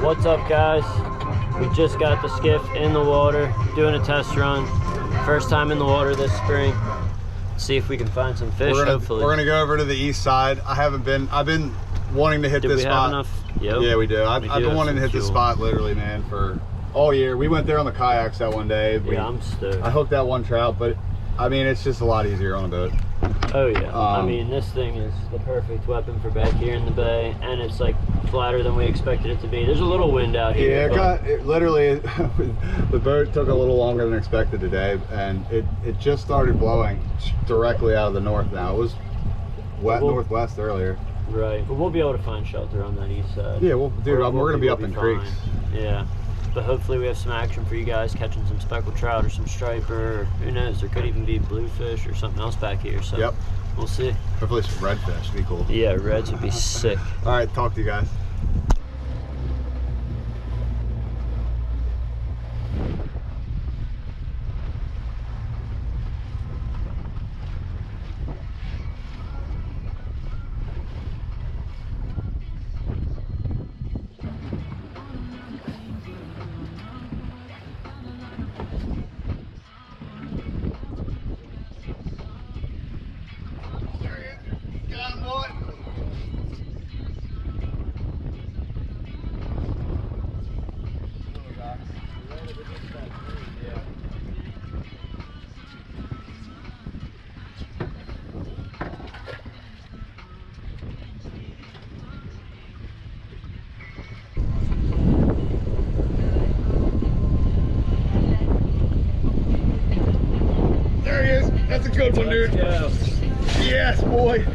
What's up, guys? We just got the skiff in the water, doing a test run. First time in the water this spring. See if we can find some fish, hopefully. We're gonna go over to the east side. I've been wanting to hit this spot. Have enough? Yep. Yeah, we do. I've been wanting to hit this spot literally, man, for all year. We went there on the kayaks that one day. Yeah, I'm stoked. I hooked that one trout, but I mean, it's just a lot easier on a boat. Oh yeah, I mean, this thing is the perfect weapon for back here in the bay, and it's like flatter than we expected it to be. There's a little wind out here. Yeah, it literally, the boat took a little longer than expected today, and it just started blowing directly out of the north now. It was wet northwest earlier. Right, but we'll be able to find shelter on that east side. Yeah, well, dude, we're going to be up in creeks. Yeah. But hopefully we have some action for you guys, catching some speckled trout or some striper, or who knows, there could even be bluefish or something else back here. So yep, we'll see. Hopefully some redfish would be cool. Yeah, reds would be sick. All right, talk to you guys. That's a good one, dude. Yes, boy.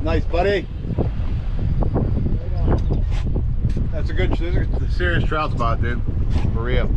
Nice, buddy. That's a serious trout spot, dude. For real. Be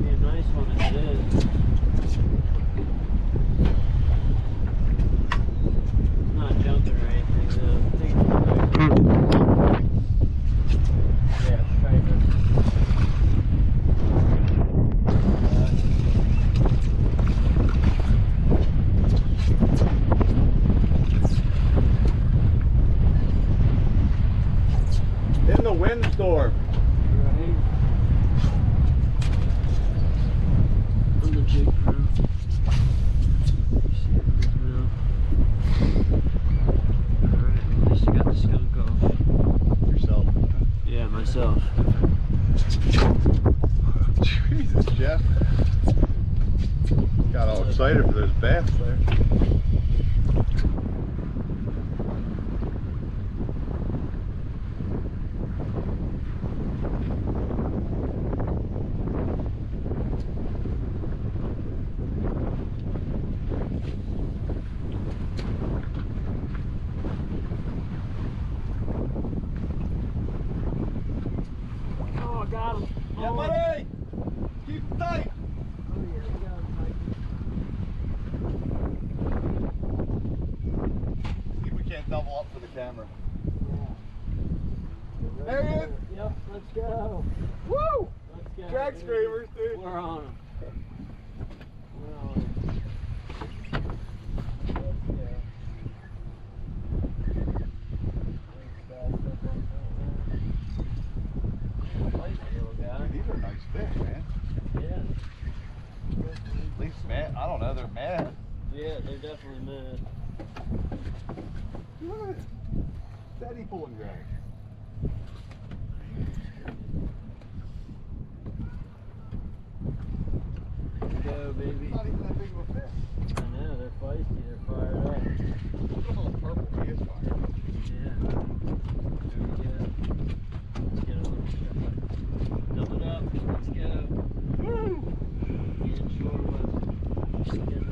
a nice one if it is. It's not jumping or anything, yeah, striper. In the windstorm. Right. On the jig crew. Alright, at least I got the skunk off. Yourself. Yeah, myself. Jesus, Jeff. Got all excited for those bass there. Oh, got him. Yeah, buddy! Keep him tight! Oh, yeah, we got him tight. double up for the camera. There he is. Yep, let's go. Woo! Let's go. Drag screamers, dude. We're on them. We're on 'em. These are nice fish, man. Yeah. At least mad. I don't know, they're mad. Yeah, they're definitely mad. Look at it. Steady pull and drag. Go, baby. Not even that big of a fish. I know, they're feisty, they're fired up. Look at all the purple. He is fired. Yeah. There we go. Let's get a little shot. Double it up. Let's go. Woo! Getting short one. Getting it up.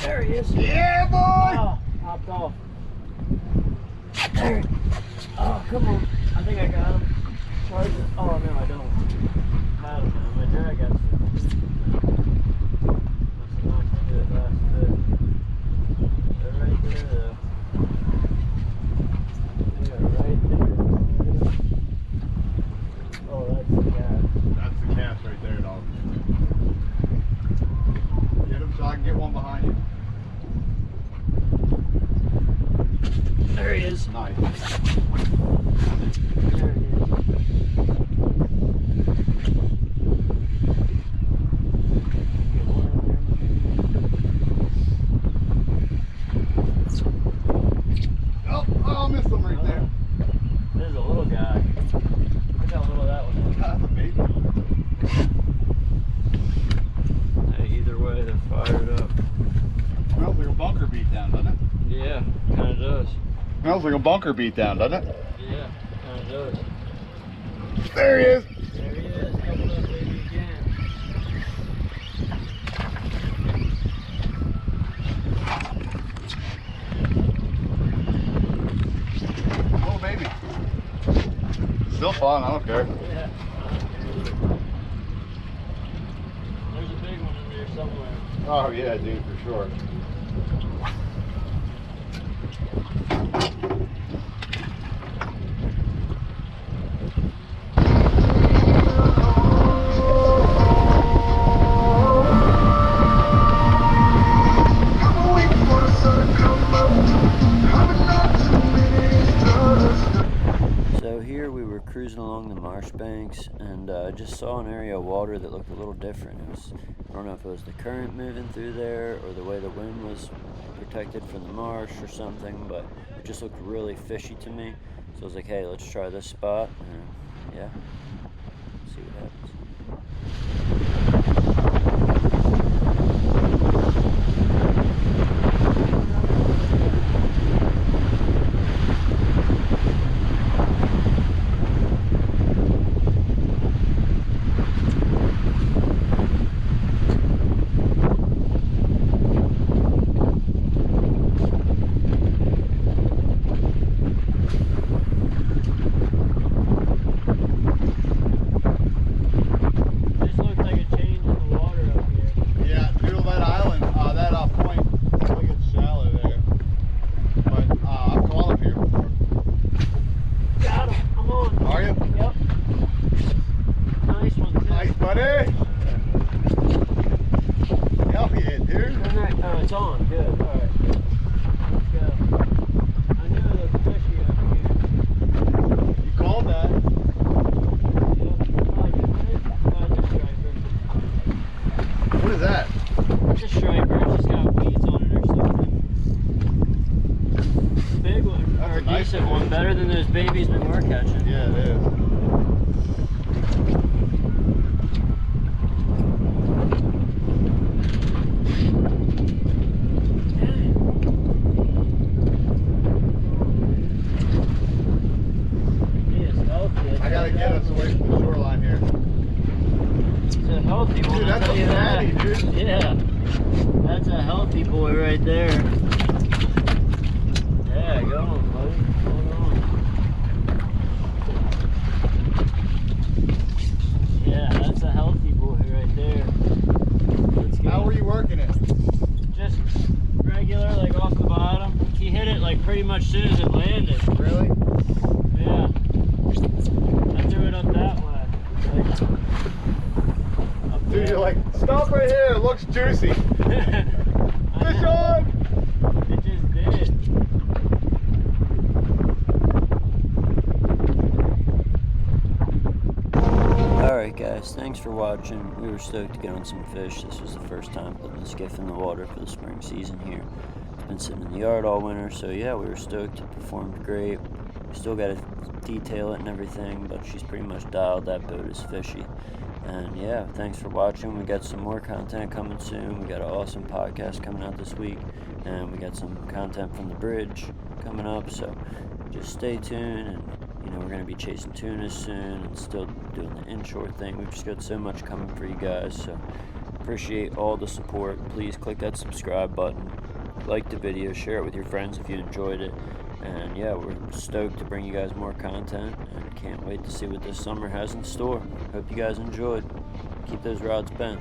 There he is. Yeah, boy! Oh, hopped off. There. Oh, come on. I think I got him. Charge it. Oh, no, I don't. I don't know. My drag got must have knocked into it last bit. They're right there, though. They are right there. Oh, that's the cat. That's the cast right there, dog. Get him so I can get one behind you. There he is. Nice. There he is. Get one in there. Oh, I missed him right there. There's a little guy. Look how little that one is. That's a baby. Hey, either way, they're fired up. Smells like a bunker beat down, doesn't it? Yeah, kind of does. Smells like a bunker beat down, doesn't it? Yeah, kind of does. There he is. There he is. Double up, baby, again. Oh, baby. Still fun, I don't care. Yeah. There's a big one in there somewhere. Oh, yeah, dude, for sure. So here we were cruising along the marsh banks and I just saw an area of water that looked a little different. It was, I don't know if it was the current moving through there or the way the wind was protected from the marsh or something, but it just looked really fishy to me. So I was like, hey, let's try this spot and yeah, see what happens. decent one, better than those babies we were catching. Yeah, it is. I gotta get us away from the shoreline here. It's a healthy one. Dude, that's I'll tell a you that. fatty, dude. Yeah, that's a healthy boy right there. Yeah, go on, buddy. Hold on. Yeah, that's a healthy boy right there. Let's go. How were you working it? Just regular, like off the bottom. He hit it like pretty much soon as it landed. Really? Yeah. I threw it up that way. Like, up Dude, there. you're like, stop right here, it looks juicy. Fish on! It just did. Alright guys, thanks for watching. We were stoked to get on some fish. This was the first time putting the skiff in the water for the spring season here. It's been sitting in the yard all winter, so yeah, we were stoked. It performed great. We still got to detail it and everything, but she's pretty much dialed. That boat is fishy. And yeah, thanks for watching. We got some more content coming soon. We got an awesome podcast coming out this week, and we got some content from the bridge coming up, so just stay tuned. And you know, we're going to be chasing tunas soon and still doing the inshore thing. We've just got so much coming for you guys, so appreciate all the support. Please click that subscribe button, like the video, share it with your friends if you enjoyed it. And yeah, we're stoked to bring you guys more content and can't wait to see what this summer has in store. Hope you guys enjoyed. Keep those rods bent.